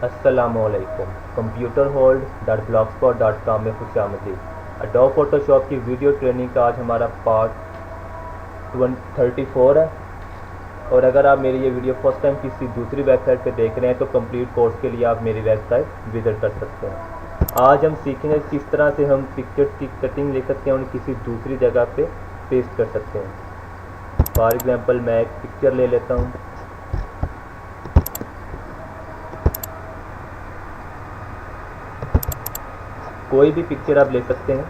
अस्सलामुअलैकुम। Computer hold .blogspot.com में खुशामदीद। Adobe Photoshop की वीडियो ट्रेनिंग का आज हमारा पार्ट 34 है। और अगर आप मेरी ये वीडियो फर्स्ट टाइम किसी दूसरी वेबसाइट पे देख रहे हैं तो कंप्लीट कोर्स के लिए आप मेरी वेबसाइट विजिट कर सकते हैं। आज हम सीखेंगे किस तरह से हम पिक्चर्स की कटिंग ले सकते हैं और किसी दूसरी जगह पे पेस्ट कर सकते हैं। फॉर एग्जांपल मैं एक पिक्चर ले लेता हूँ। कोई भी पिक्चर आप ले सकते हैं।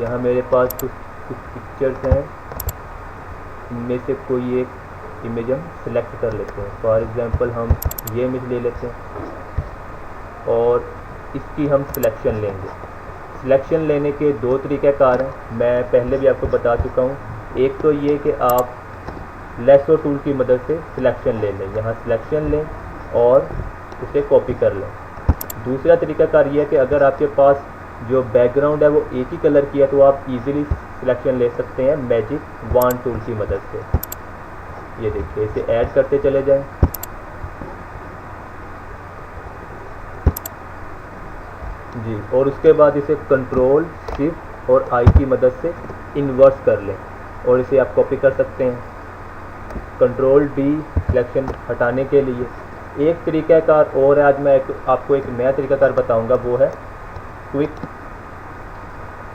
यहाँ मेरे पास कुछ पिक्चर्स हैं, इनमें से कोई एक इमेज हम सिलेक्ट कर लेते हैं। फॉर एग्जांपल हम ये इमेज ले लेते हैं और इसकी हम सिलेक्शन लेंगे। सिलेक्शन लेने के दो तरीक़ाकार हैं, मैं पहले भी आपको बता चुका हूँ। एक तो ये कि आप लेसो टूल की मदद से सिलेक्शन ले लें, यहाँ सिलेक्शन लें और उसे कॉपी कर लें। दूसरा तरीक़ाकार ये है कि अगर आपके पास जो बैकग्राउंड है वो एक ही कलर की है तो आप इजीली सिलेक्शन ले सकते हैं मैजिक वॉन्ड टूल की मदद से। ये देखिए, इसे ऐड करते चले जाएं। जी, और उसके बाद इसे कंट्रोल शिफ्ट और आई की मदद से इन्वर्स कर लें और इसे आप कॉपी कर सकते हैं। कंट्रोल डी सिलेक्शन हटाने के लिए। एक तरीक़ाकार और है, आज मैं आपको एक नया तरीक़ाकार बताऊंगा, वो है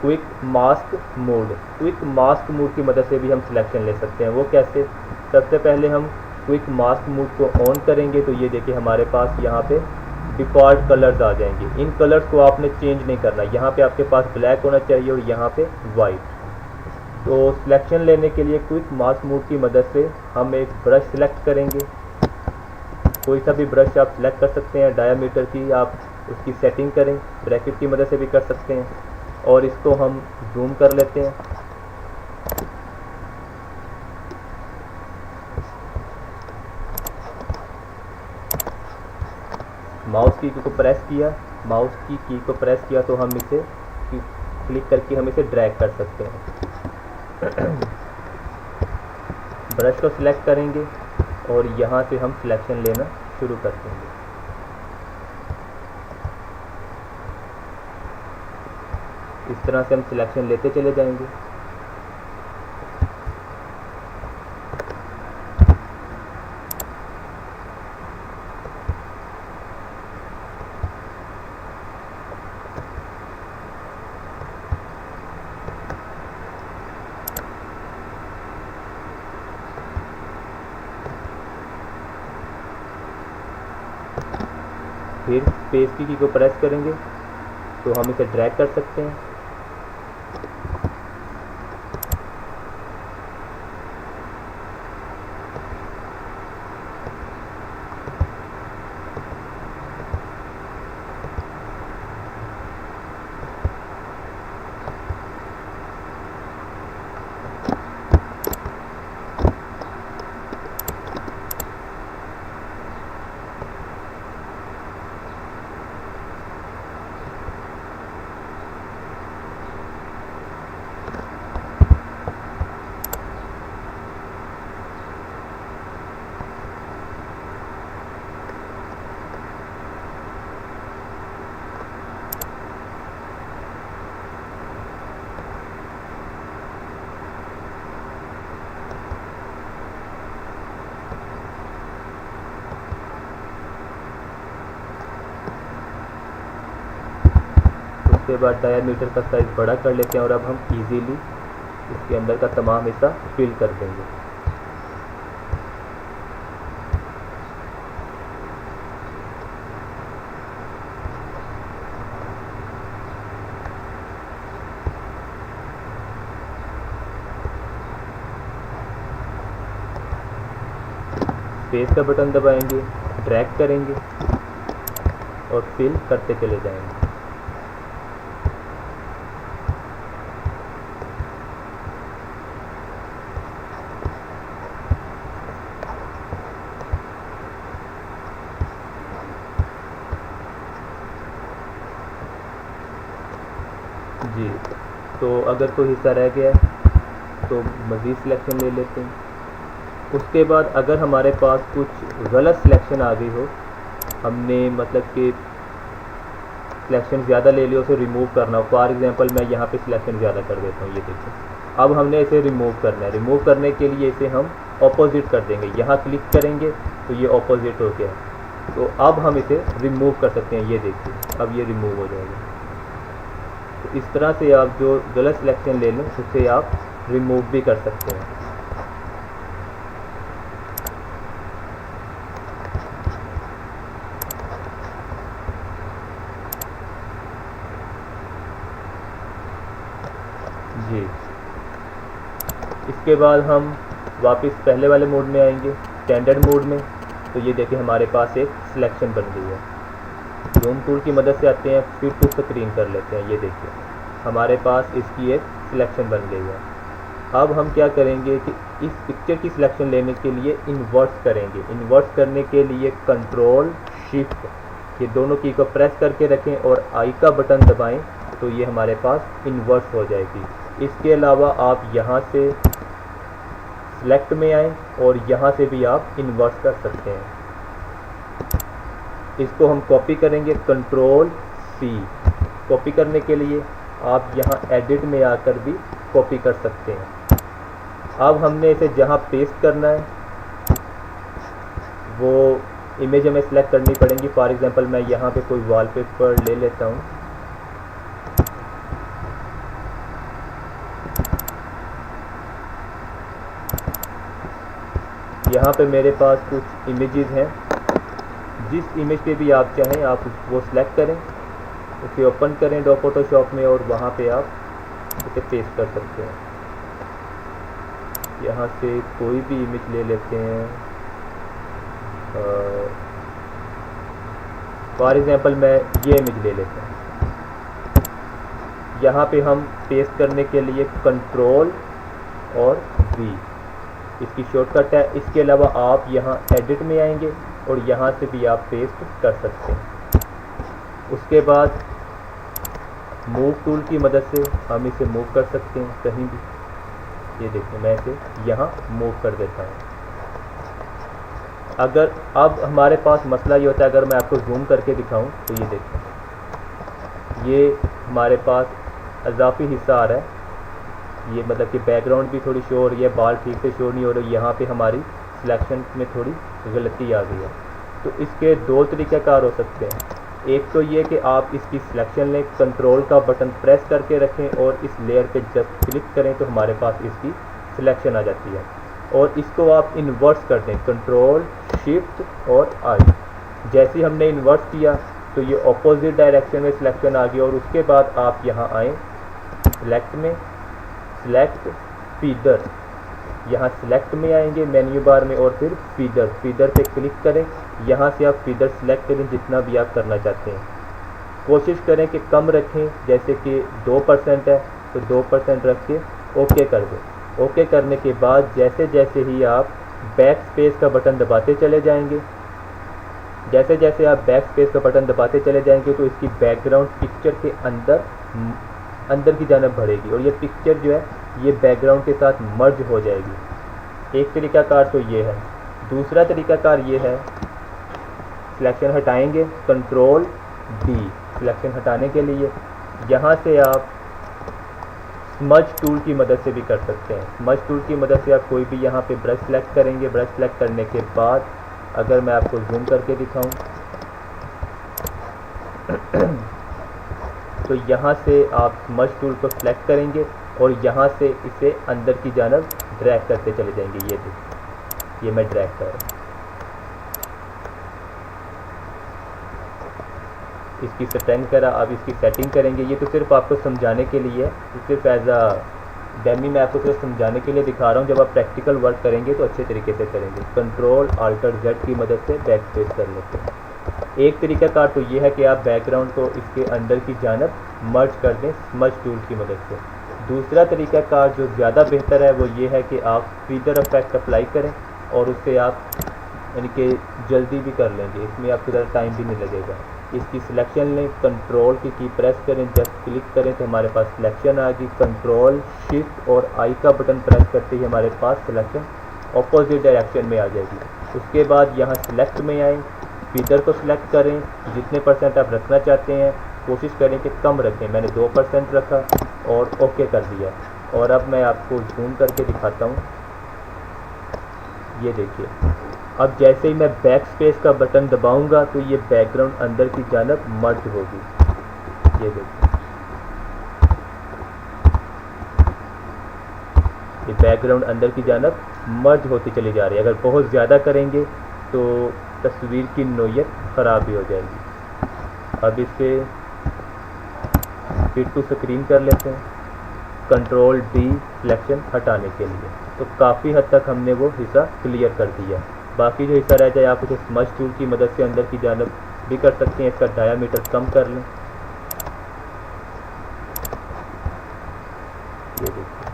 quick mask mode. Quick mask mode की मदद से भी हम सिलेक्शन ले सकते हैं। वो कैसे? सबसे पहले हम क्विक मास्क मोड को ऑन करेंगे तो ये देखिए हमारे पास यहाँ पे डिफ़ॉल्ट कलर्स आ जाएंगे। इन कलर्स को आपने चेंज नहीं करना, यहाँ पे आपके पास ब्लैक होना चाहिए और यहाँ पे वाइट। तो सिलेक्शन लेने के लिए क्विक मास्क मोड की मदद से हम एक ब्रश सिलेक्ट करेंगे। कोई सा भी ब्रश आप सिलेक्ट कर सकते हैं। डायामीटर की आप उसकी सेटिंग करें, ब्रैकेट की मदद से भी कर सकते हैं। और इसको हम जूम कर लेते हैं। माउस की को प्रेस किया तो हम इसे क्लिक करके हम इसे ड्रैग कर सकते हैं। ब्रश को सिलेक्ट करेंगे और यहाँ से हम सिलेक्शन लेना शुरू कर देंगे। इस तरह से हम सिलेक्शन लेते चले जाएंगे। फिर स्पेस की को प्रेस करेंगे तो हम इसे ड्रैग कर सकते हैं। उसके बाद डायामीटर का साइज़ बड़ा कर लेते हैं और अब हम इजीली इसके अंदर का तमाम हिस्सा फिल कर देंगे। स्पेस का बटन दबाएंगे, ड्रैग करेंगे और फिल करते चले जाएंगे। जी, तो अगर कोई हिस्सा रह गया है तो मज़ीद सिलेक्शन ले लेते हैं। उसके बाद अगर हमारे पास कुछ गलत सिलेक्शन आ गई हो हमने मतलब कि सिलेक्शन ज़्यादा ले लिया, उसे रिमूव करना हो। फॉर एग्जांपल मैं यहाँ पे सिलेक्शन ज़्यादा कर देता हूँ, ये देखिए। अब हमने इसे रिमूव करना है। रिमूव करने के लिए इसे हम ऑपोजिट कर देंगे, यहाँ क्लिक करेंगे तो ये ऑपोजिट हो गया। तो अब हम इसे रिमूव कर सकते हैं, ये देखिए अब ये रिमूव हो जाएगा। तो इस तरह से आप जो गलत सिलेक्शन ले लें उसे आप रिमूव भी कर सकते हैं। जी, इसके बाद हम वापस पहले वाले मोड में आएंगे, स्टैंडर्ड मोड में। तो ये देखिए हमारे पास एक सिलेक्शन बन गई है। ज़ूम टूल की मदद से आते हैं, फिर टू स्क्रीन कर लेते हैं। ये देखिए हमारे पास इसकी एक सिलेक्शन बन गई है। अब हम क्या करेंगे कि इस पिक्चर की सिलेक्शन लेने के लिए इन्वर्स करेंगे। इन्वर्स करने के लिए कंट्रोल शिफ्ट ये दोनों की को प्रेस करके रखें और आई का बटन दबाएं तो ये हमारे पास इन्वर्स हो जाएगी। इसके अलावा आप यहाँ से सिलेक्ट में आएँ और यहाँ से भी आप इन्वर्स कर सकते हैं। इसको हम कॉपी करेंगे, कंट्रोल सी। कॉपी करने के लिए आप यहाँ एडिट में आकर भी कॉपी कर सकते हैं। अब हमने इसे जहाँ पेस्ट करना है वो इमेज हमें सेलेक्ट करनी पड़ेगी। फॉर एग्जांपल मैं यहाँ पे कोई वॉलपेपर ले लेता हूँ। यहाँ पे मेरे पास कुछ इमेजेस हैं। जिस इमेज पे भी आप चाहें आप वो सिलेक्ट करें, उसे ओपन करें डॉ फोटोशॉप में और वहाँ पे आप उसे पेस्ट कर सकते हैं। यहाँ से कोई भी इमेज ले लेते हैं। फॉर एग्जांपल मैं ये इमेज ले लेता हूँ। यहाँ पे हम पेस्ट करने के लिए कंट्रोल और वी इसकी शॉर्टकट है। इसके अलावा आप यहाँ एडिट में आएंगे और यहाँ से भी आप पेस्ट कर सकते हैं। उसके बाद मूव टूल की मदद से हम इसे मूव कर सकते हैं कहीं भी। ये देखिए मैं इसे यहाँ मूव कर देता हूँ। अगर अब हमारे पास मसला ये होता है, अगर मैं आपको जूम करके दिखाऊं तो ये देखें ये हमारे पास इजाफी हिस्सा आ रहा है। ये मतलब कि बैकग्राउंड भी थोड़ी शो हो रही है, बाल ठीक से शो नहीं हो रही। यहाँ पे हमारी सिलेक्शन में थोड़ी गलती आ गई है। तो इसके दो तरीक़ाकार हो सकते हैं। एक तो ये कि आप इसकी सिलेक्शन लें, कंट्रोल का बटन प्रेस करके रखें और इस लेयर पे जस्ट क्लिक करें तो हमारे पास इसकी सिलेक्शन आ जाती है। और इसको आप इन्वर्स कर दें, कंट्रोल शिफ्ट और आई। जैसे ही हमने इन्वर्स किया तो ये ऑपोजिट डायरेक्शन में सिलेक्शन आ गई। और उसके बाद आप यहाँ आएँ सिलेक्ट में, सिलेक्ट फीडर। यहाँ सिलेक्ट में आएंगे मेन्यू बार में और फिर फीडर पे क्लिक करें। यहाँ से आप फीडर सिलेक्ट करें जितना भी आप करना चाहते हैं। कोशिश करें कि कम रखें, जैसे कि 2% है तो 2% रख के ओके कर दें। ओके करने के बाद जैसे जैसे ही आप बैक स्पेस का बटन दबाते चले जाएंगे, जैसे जैसे आप बैक स्पेस का बटन दबाते चले जाएंगे तो इसकी बैकग्राउंड पिक्चर के अंदर की जानब बढ़ेगी और ये पिक्चर जो है ये बैकग्राउंड के साथ मर्ज हो जाएगी। एक तरीकाकार तो ये है। दूसरा तरीकाकार ये है, सिलेक्शन हटाएंगे, कंट्रोल डी सिलेक्शन हटाने के लिए। यहाँ से आप स्मज टूल की मदद से भी कर सकते हैं। स्मज टूल की मदद से आप कोई भी यहाँ पे ब्रश सेलेक्ट करेंगे। ब्रश सेलेक्ट करने के बाद अगर मैं आपको जूम करके दिखाऊं तो यहाँ से आप स्मज टूल को सिलेक्ट करेंगे और यहाँ से इसे अंदर की जानब ड्रैग करते चले जाएंगे। ये देखिए, ये मैं ड्रैग कर रहा हूँ। इसकी सेटिंग करा, अब इसकी सेटिंग करेंगे। ये तो सिर्फ आपको समझाने के लिए है, सिर्फ एज आ डेमी मैं आपको सिर्फ समझाने के लिए दिखा रहा हूँ। जब आप प्रैक्टिकल वर्क करेंगे तो अच्छे तरीके से करेंगे। कंट्रोल अल्टर जेड की मदद से बैक स्पेस कर लेते हैं। एक तरीकाकार तो ये है कि आप बैकग्राउंड को इसके अंदर की जानब मर्ज कर दें स्मज टूल की मदद से। दूसरा तरीकाकार जो ज़्यादा बेहतर है वो ये है कि आप फीडर इफेक्ट अप्लाई करें और उससे आप यानी कि जल्दी भी कर लेंगे, इसमें आपको ज़्यादा टाइम भी नहीं लगेगा। इसकी सिलेक्शन लें, कंट्रोल की प्रेस करें, जस्ट क्लिक करें तो हमारे पास सिलेक्शन आ गई। कंट्रोल शिफ्ट और आई का बटन प्रेस करते ही हमारे पास सिलेक्शन ऑपोजिट डायरेक्शन में आ जाएगी। उसके बाद यहाँ सिलेक्ट में आए, फीदर को सिलेक्ट करें, जितने % आप रखना चाहते हैं कोशिश करें कि कम रखें। मैंने 2% रखा और ओके कर दिया। और अब मैं आपको जूम करके दिखाता हूँ। ये देखिए, अब जैसे ही मैं बैक स्पेस का बटन दबाऊंगा तो ये बैकग्राउंड अंदर की जानब मर्ज होगी। ये देखिए, ये बैकग्राउंड अंदर की जानब मर्ज होती चली जा रही है। अगर बहुत ज़्यादा करेंगे तो तस्वीर की नोयत ख़राब भी हो जाएगी। अब इसे फिट टू स्क्रीन कर लेते हैं, कंट्रोल D सिलेक्शन हटाने के लिए। तो काफ़ी हद तक हमने वो हिस्सा क्लियर कर दिया। बाकी जो हिस्सा रह जाए आप उसे स्मज टूल की मदद से अंदर की जानब भी कर सकते हैं। इसका डायामीटर कम कर लें। ये देखिए,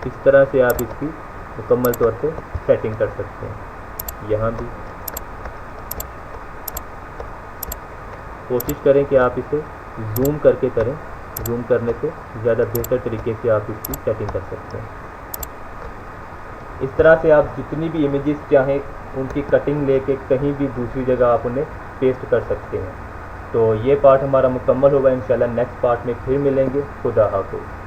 इस तरह से आप इसकी मुकम्मल तौर पे सेटिंग कर सकते हैं। यहाँ भी कोशिश करें कि आप इसे जूम करके करें। जूम करने से ज़्यादा बेहतर तरीके से आप इसकी सेटिंग कर सकते हैं। इस तरह से आप जितनी भी इमेजेस चाहें उनकी कटिंग लेके कहीं भी दूसरी जगह आप उन्हें पेस्ट कर सकते हैं। तो ये पार्ट हमारा मुकम्मल होगा। इंशाल्लाह नेक्स्ट पार्ट में फिर मिलेंगे। खुदा हाफिज़।